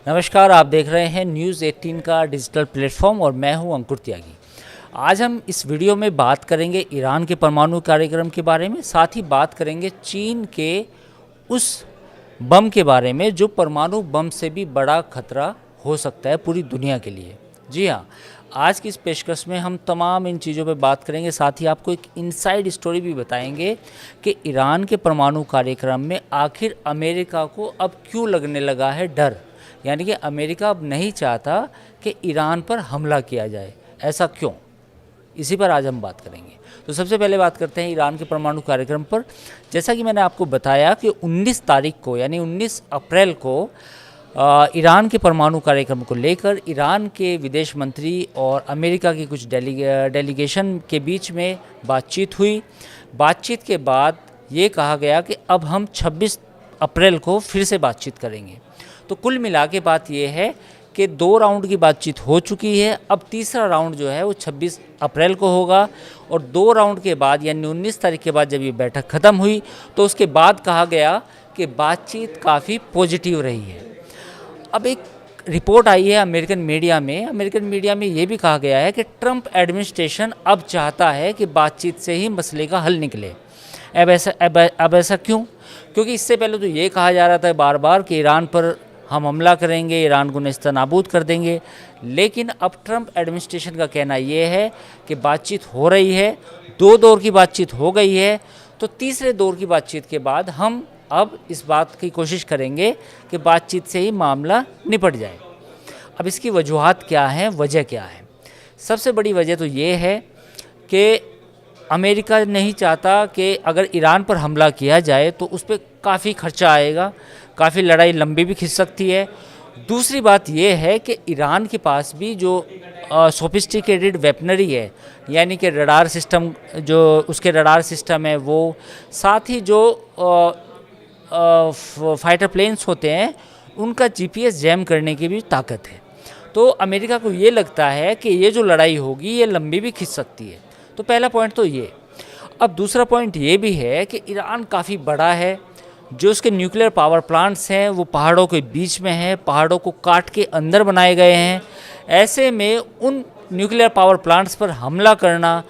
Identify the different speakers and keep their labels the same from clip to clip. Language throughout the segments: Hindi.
Speaker 1: नमस्कार, आप देख रहे हैं न्यूज़ 18 का डिजिटल प्लेटफॉर्म और मैं हूं अंकुर त्यागी। आज हम इस वीडियो में बात करेंगे ईरान के परमाणु कार्यक्रम के बारे में, साथ ही बात करेंगे चीन के उस बम के बारे में जो परमाणु बम से भी बड़ा खतरा हो सकता है पूरी दुनिया के लिए। जी हाँ, आज की इस पेशकश में हम तमाम इन चीज़ों पे बात करेंगे, साथ ही आपको एक इनसाइड स्टोरी भी बताएंगे कि ईरान के परमाणु कार्यक्रम में आखिर अमेरिका को अब क्यों लगने लगा है डर। यानी कि अमेरिका अब नहीं चाहता कि ईरान पर हमला किया जाए, ऐसा क्यों? इसी पर आज हम बात करेंगे। तो सबसे पहले बात करते हैं ईरान के परमाणु कार्यक्रम पर। जैसा कि मैंने आपको बताया कि 19 तारीख को यानी 19 अप्रैल को ईरान के परमाणु कार्यक्रम को लेकर ईरान के विदेश मंत्री और अमेरिका की कुछ डेलीगेशन के बीच में बातचीत हुई। बातचीत के बाद ये कहा गया कि अब हम 26 अप्रैल को फिर से बातचीत करेंगे। तो कुल मिला के बात यह है कि 2 राउंड की बातचीत हो चुकी है। अब तीसरा राउंड जो है वो 26 अप्रैल को होगा और 2 राउंड के बाद यानी 19 तारीख के बाद जब ये बैठक ख़त्म हुई तो उसके बाद कहा गया कि बातचीत काफ़ी पॉजिटिव रही है। अब एक रिपोर्ट आई है अमेरिकन मीडिया में ये भी कहा गया है कि ट्रंप एडमिनिस्ट्रेशन अब चाहता है कि बातचीत से ही मसले का हल निकले। अब ऐसा क्यों? क्योंकि इससे पहले तो ये कहा जा रहा था बार बार कि ईरान पर हम हमला करेंगे, ईरान को नेस्तनाबूद कर देंगे। लेकिन अब ट्रंप एडमिनिस्ट्रेशन का कहना ये है कि बातचीत हो रही है, 2 दौर की बातचीत हो गई है, तो तीसरे दौर की बातचीत के बाद हम अब इस बात की कोशिश करेंगे कि बातचीत से ही मामला निपट जाए। अब इसकी वजूहात क्या हैं, वजह क्या है? सबसे बड़ी वजह तो ये है कि अमेरिका नहीं चाहता कि अगर ईरान पर हमला किया जाए तो उस पर काफ़ी खर्चा आएगा, काफ़ी लड़ाई लंबी भी खिंच सकती है। दूसरी बात यह है कि ईरान के पास भी जो सोफिस्टिकेटेड वेपनरी है, यानी कि रडार सिस्टम, जो उसके रडार सिस्टम है वो, साथ ही जो फाइटर प्लेन्स होते हैं उनका जीपीएस जैम करने की भी ताकत है। तो अमेरिका को ये लगता है कि ये जो लड़ाई होगी ये लंबी भी खिंच सकती है। तो पहला पॉइंट तो ये। अब दूसरा पॉइंट ये भी है कि ईरान काफ़ी बड़ा है, जो उसके न्यूक्लियर पावर प्लांट्स हैं वो पहाड़ों के बीच में हैं, पहाड़ों को काट के अंदर बनाए गए हैं। ऐसे में उन न्यूक्लियर पावर प्लांट्स पर हमला करना,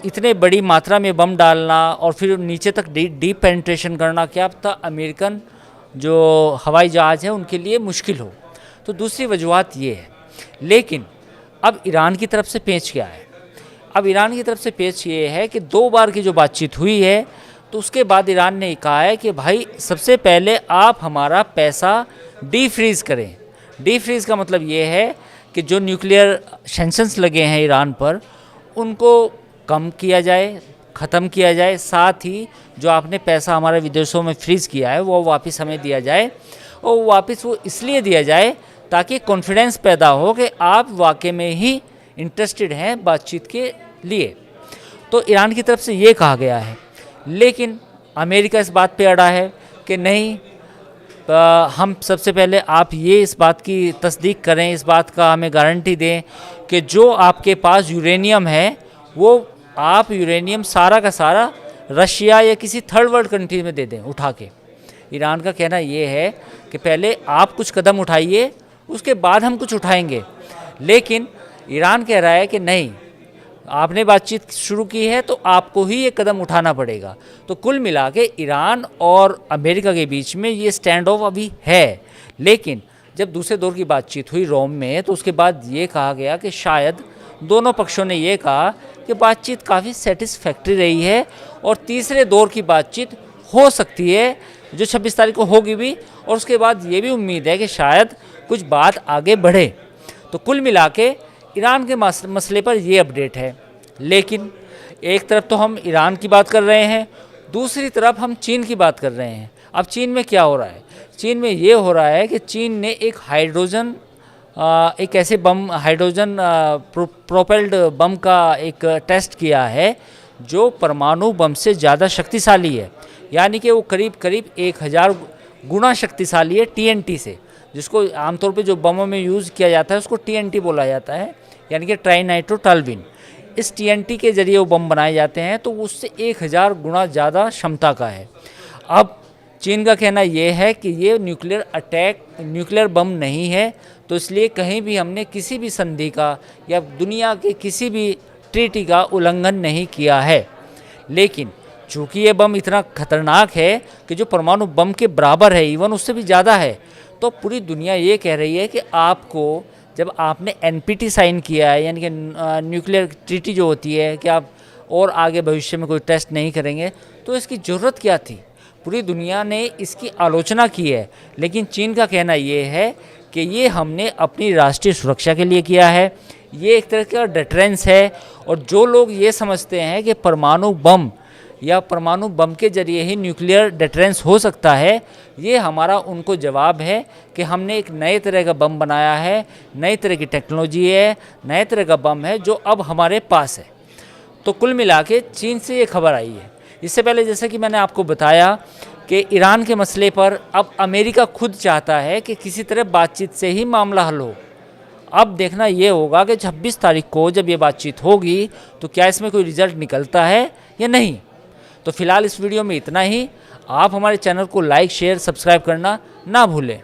Speaker 1: इतने बड़ी मात्रा में बम डालना और फिर नीचे तक डीप पेनिट्रेशन करना, क्या पता अमेरिकन जो हवाई जहाज़ है उनके लिए मुश्किल हो। तो दूसरी वजूहत ये है। लेकिन अब ईरान की तरफ से पेच क्या है? अब ईरान की तरफ से पेच ये है कि 2 बार की जो बातचीत हुई है तो उसके बाद ईरान ने कहा है कि भाई सबसे पहले आप हमारा पैसा डीफ्रीज़ करें। डीफ्रीज़ का मतलब ये है कि जो न्यूक्लियर सैंक्शंस लगे हैं ईरान पर उनको कम किया जाए, ख़त्म किया जाए। साथ ही जो आपने पैसा हमारे विदेशों में फ्रीज़ किया है वो वापस हमें दिया जाए, और वापस वो इसलिए दिया जाए ताकि कॉन्फिडेंस पैदा हो कि आप वाकई में ही इंटरेस्टेड हैं बातचीत के लिए। तो ईरान की तरफ से ये कहा गया है। लेकिन अमेरिका इस बात पे अड़ा है कि नहीं, हम सबसे पहले आप ये इस बात की तस्दीक करें, इस बात का हमें गारंटी दें कि जो आपके पास यूरेनियम है वो आप यूरेनियम सारा का सारा रशिया या किसी थर्ड वर्ल्ड कंट्री में दे दें उठा के। ईरान का कहना ये है कि पहले आप कुछ कदम उठाइए, उसके बाद हम कुछ उठाएंगे। लेकिन ईरान कह रहा है कि नहीं, आपने बातचीत शुरू की है तो आपको ही ये कदम उठाना पड़ेगा। तो कुल मिला के ईरान और अमेरिका के बीच में ये स्टैंड ऑफ अभी है। लेकिन जब दूसरे दौर की बातचीत हुई रोम में तो उसके बाद ये कहा गया कि शायद दोनों पक्षों ने ये कहा कि बातचीत काफ़ी सेटिस्फैक्ट्री रही है और तीसरे दौर की बातचीत हो सकती है जो 26 तारीख को होगी भी, और उसके बाद ये भी उम्मीद है कि शायद कुछ बात आगे बढ़े। तो कुल मिला के ईरान के मसले पर ये अपडेट है। लेकिन एक तरफ तो हम ईरान की बात कर रहे हैं, दूसरी तरफ हम चीन की बात कर रहे हैं। अब चीन में क्या हो रहा है? चीन में ये हो रहा है कि चीन ने एक ऐसे बम, हाइड्रोजन प्रोपेल्ड बम का एक टेस्ट किया है जो परमाणु बम से ज़्यादा शक्तिशाली है। यानी कि वो करीब करीब 1000 गुना शक्तिशाली है टीएनटी से, जिसको आमतौर पे जो बमों में यूज़ किया जाता है उसको टीएनटी बोला जाता है, यानी कि ट्राई नाइट्रोटॉल्यूइन। इस टीएनटी के ज़रिए वो बम बनाए जाते हैं, तो उससे 1000 गुना ज़्यादा क्षमता का है। अब चीन का कहना ये है कि ये न्यूक्लियर बम नहीं है, तो इसलिए कहीं भी हमने किसी भी संधि का या दुनिया के किसी भी ट्रीटी का उल्लंघन नहीं किया है। लेकिन चूँकि ये बम इतना खतरनाक है कि जो परमाणु बम के बराबर है, इवन उससे भी ज़्यादा है, तो पूरी दुनिया ये कह रही है कि आपको, जब आपने NPT साइन किया है, यानी कि न्यूक्लियर ट्रीटी जो होती है, कि आप और आगे भविष्य में कोई टेस्ट नहीं करेंगे, तो इसकी ज़रूरत क्या थी। पूरी दुनिया ने इसकी आलोचना की है, लेकिन चीन का कहना ये है कि ये हमने अपनी राष्ट्रीय सुरक्षा के लिए किया है, ये एक तरह का डिटरेंस है। और जो लोग ये समझते हैं कि परमाणु बम या परमाणु बम के जरिए ही न्यूक्लियर डिटरेंस हो सकता है, ये हमारा उनको जवाब है कि हमने एक नए तरह का बम बनाया है, नई तरह की टेक्नोलॉजी है, नए तरह का बम है जो अब हमारे पास है। तो कुल मिला के चीन से ये खबर आई है। इससे पहले जैसा कि मैंने आपको बताया कि ईरान के मसले पर अब अमेरिका खुद चाहता है कि किसी तरह बातचीत से ही मामला हल हो। अब देखना ये होगा कि 26 तारीख को जब ये बातचीत होगी तो क्या इसमें कोई रिजल्ट निकलता है या नहीं। तो फिलहाल इस वीडियो में इतना ही। आप हमारे चैनल को लाइक, शेयर, सब्सक्राइब करना ना भूलें।